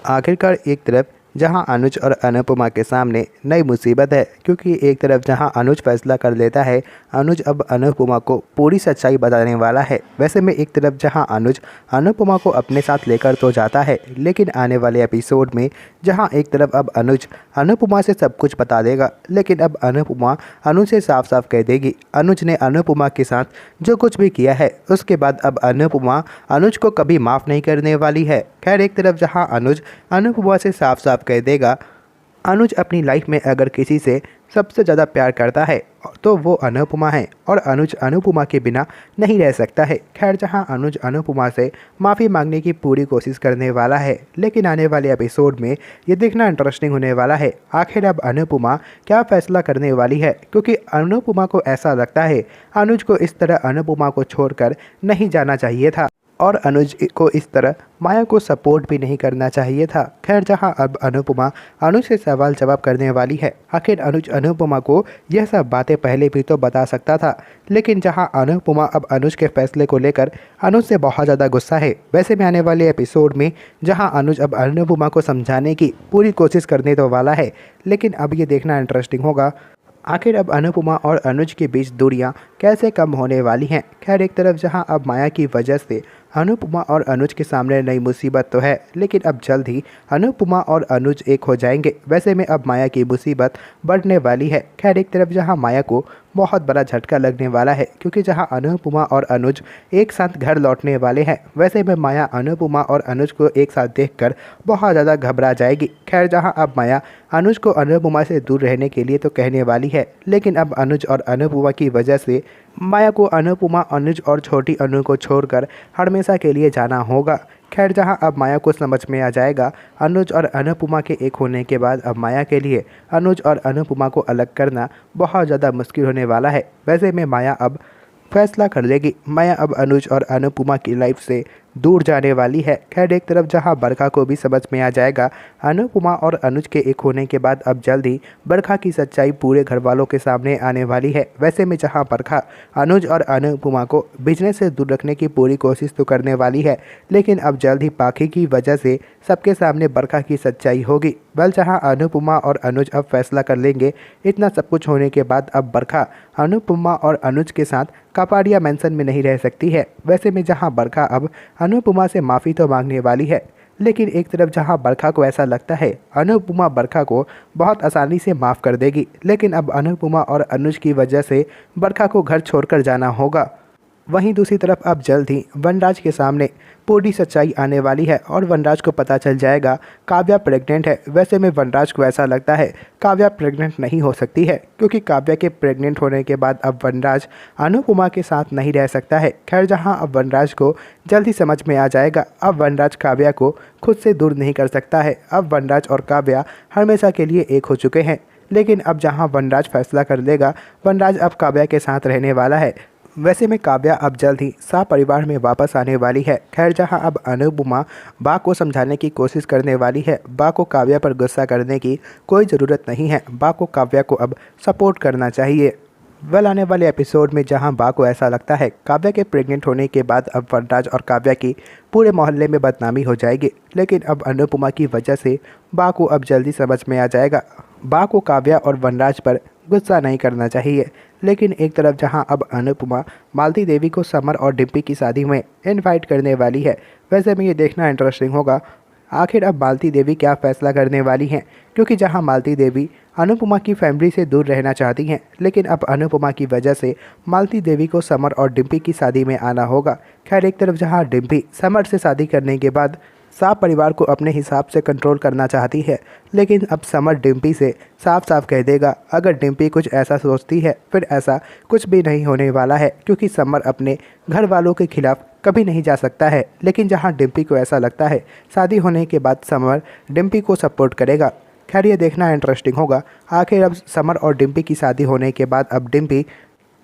आखिरकार एक तरफ जहां अनुज और अनुपमा के सामने नई मुसीबत है, क्योंकि एक तरफ जहां अनुज फैसला कर लेता है, अनुज अब अनुपमा को पूरी सच्चाई बताने वाला है। वैसे में एक तरफ जहां अनुज अनुपमा को अपने साथ लेकर तो जाता है, लेकिन आने वाले एपिसोड में जहां एक तरफ अब अनुज अनुपमा से सब कुछ बता देगा, लेकिन अब अनुपमा अनुज से साफ साफ कह देगी अनुज ने अनुपमा के साथ जो कुछ भी किया है, उसके बाद अब अनुपमा अनुज को कभी माफ़ नहीं करने वाली है। खैर, एक तरफ जहां अनुज अनुपमा से साफ साफ कह देगा अनुज अपनी लाइफ में अगर किसी से सबसे ज़्यादा प्यार करता है तो वो अनुपमा है, और अनुज अनुपमा के बिना नहीं रह सकता है। खैर, जहां अनुज अनुपमा से माफ़ी मांगने की पूरी कोशिश करने वाला है, लेकिन आने वाले एपिसोड में ये देखना इंटरेस्टिंग होने वाला है आखिर अब अनुपमा क्या फ़ैसला करने वाली है, क्योंकि अनुपमा को ऐसा लगता है अनुज को इस तरह अनुपमा को छोड़कर नहीं जाना चाहिए था, और अनुज को इस तरह माया को सपोर्ट भी नहीं करना चाहिए था। खैर, जहां अब अनुपमा अनुज से सवाल जवाब करने वाली है, आखिर अनुज अनुपमा को यह सब बातें पहले भी तो बता सकता था, लेकिन जहां अनुपमा अब अनुज के फैसले को लेकर अनुज से बहुत ज़्यादा गुस्सा है। वैसे में आने वाले एपिसोड में जहां अनुज अब अनुपमा को समझाने की पूरी कोशिश करने तो वाला है, लेकिन अब ये देखना इंटरेस्टिंग होगा आखिर अब अनुपमा और अनुज के बीच दूरियां कैसे कम होने वाली हैं। खैर, एक तरफ जहां अब माया की वजह से अनुपमा और अनुज के सामने नई मुसीबत तो है, लेकिन अब जल्द ही अनुपमा और अनुज एक हो जाएंगे। वैसे में अब माया की मुसीबत बढ़ने वाली है। खैर, एक तरफ जहां माया को बहुत बड़ा झटका लगने वाला है, क्योंकि जहां अनुपमा और अनुज एक साथ घर लौटने वाले हैं, वैसे में माया अनुपमा और अनुज को एक साथ देखकर बहुत ज़्यादा घबरा जाएगी। खैर, जहां अब माया अनुज को अनुपमा से दूर रहने के लिए तो कहने वाली है, लेकिन अब अनुज और अनुपमा की वजह से माया को अनुपमा, अनुज और छोटी अनु को छोड़कर हमेशा के लिए जाना होगा। खैर, जहां अब माया को समझ में आ जाएगा अनुज और अनुपमा के एक होने के बाद अब माया के लिए अनुज और अनुपमा को अलग करना बहुत ज़्यादा मुश्किल होने वाला है। वैसे में माया अब फैसला कर लेगी, माया अब अनुज और अनुपमा की लाइफ से दूर जाने वाली है। खैर, एक तरफ जहां बरखा को भी समझ में आ जाएगा अनुपमा और अनुज के एक होने के बाद अब जल्द ही बरखा की सच्चाई पूरे घर वालों के सामने आने वाली है। वैसे में जहां बरखा अनुज और अनुपमा को बिजनेस से दूर रखने की पूरी कोशिश तो करने वाली है, लेकिन अब जल्द ही पाखी की वजह से सबके सामने बरखा की सच्चाई होगी। बल जहां अनुपमा और अनुज अब फैसला कर लेंगे, इतना सब कुछ होने के बाद अब बरखा अनुपमा और अनुज के साथ कापाडिया मैंसन में नहीं रह सकती है। वैसे में जहां बरखा अब अनुपमा से माफ़ी तो मांगने वाली है, लेकिन एक तरफ जहां बरखा को ऐसा लगता है अनुपमा बरखा को बहुत आसानी से माफ़ कर देगी, लेकिन अब अनुपमा और अनुज की वजह से बरखा को घर छोड़कर जाना होगा। वहीं दूसरी तरफ अब जल्द ही वनराज के सामने पूरी सच्चाई आने वाली है, और वनराज को पता चल जाएगा काव्या प्रेग्नेंट है। वैसे में वनराज को ऐसा लगता है काव्या प्रेग्नेंट नहीं हो सकती है, क्योंकि काव्या के प्रेग्नेंट होने के बाद अब वनराज अनुपमा के साथ नहीं रह सकता है। खैर, जहां अब वनराज को जल्द ही समझ में आ जाएगा अब वनराज काव्या को खुद से दूर नहीं कर सकता है। अब वनराज और काव्या हमेशा के लिए एक हो चुके हैं, लेकिन अब जहाँ वनराज फैसला कर लेगा वनराज अब काव्या के साथ रहने वाला है। वैसे में काव्या अब जल्द ही परिवार में वापस आने वाली है। खैर, जहां अब अनुपमा बा को समझाने की कोशिश करने वाली है, बा को काव्या पर गुस्सा करने की कोई ज़रूरत नहीं है, बा को काव्या को अब सपोर्ट करना चाहिए। आने वाले एपिसोड में जहां बा को ऐसा लगता है काव्या के प्रेग्नेंट होने के बाद अब वनराज और काव्या की पूरे मोहल्ले में बदनामी हो जाएगी, लेकिन अब अनुपमा की वजह से बा को अब जल्दी समझ में आ जाएगा बा को काव्या और वनराज पर गुस्सा नहीं करना चाहिए। लेकिन एक तरफ जहां अब अनुपमा मालती देवी को समर और डिम्पी की शादी में इनवाइट करने वाली है, वैसे में ये देखना इंटरेस्टिंग होगा आखिर अब मालती देवी क्या फ़ैसला करने वाली हैं, क्योंकि जहां मालती देवी अनुपमा की फैमिली से दूर रहना चाहती हैं, लेकिन अब अनुपमा की वजह से मालती देवी को समर और डिम्पी की शादी में आना होगा। खैर, एक तरफ जहां डिम्पी समर से शादी करने के बाद साफ परिवार को अपने हिसाब से कंट्रोल करना चाहती है, लेकिन अब समर डिम्पी से साफ साफ कह देगा अगर डिम्पी कुछ ऐसा सोचती है फिर ऐसा कुछ भी नहीं होने वाला है, क्योंकि समर अपने घर वालों के खिलाफ कभी नहीं जा सकता है। लेकिन जहां डिम्पी को ऐसा लगता है शादी होने के बाद समर डिम्पी को सपोर्ट करेगा। खैर, ये देखना इंटरेस्टिंग होगा आखिर अब समर और डिम्पी की शादी होने के बाद अब डिम्पी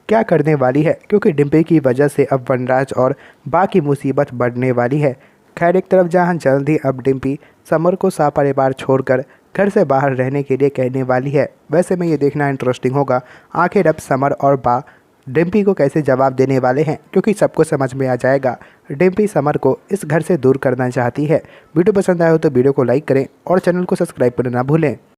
क्या करने वाली है, क्योंकि डिम्पी की वजह से अब वनराज और बा की मुसीबत बढ़ने वाली है। खैर, एक तरफ जहां जल्द ही अब डिम्पी समर को परिवार छोड़कर घर से बाहर रहने के लिए कहने वाली है, वैसे में ये देखना इंटरेस्टिंग होगा आखिर अब समर और बा डिम्पी को कैसे जवाब देने वाले हैं, क्योंकि सबको समझ में आ जाएगा डिम्पी समर को इस घर से दूर करना चाहती है। वीडियो पसंद आया हो तो वीडियो को लाइक करें और चैनल को सब्सक्राइब करना ना भूलें।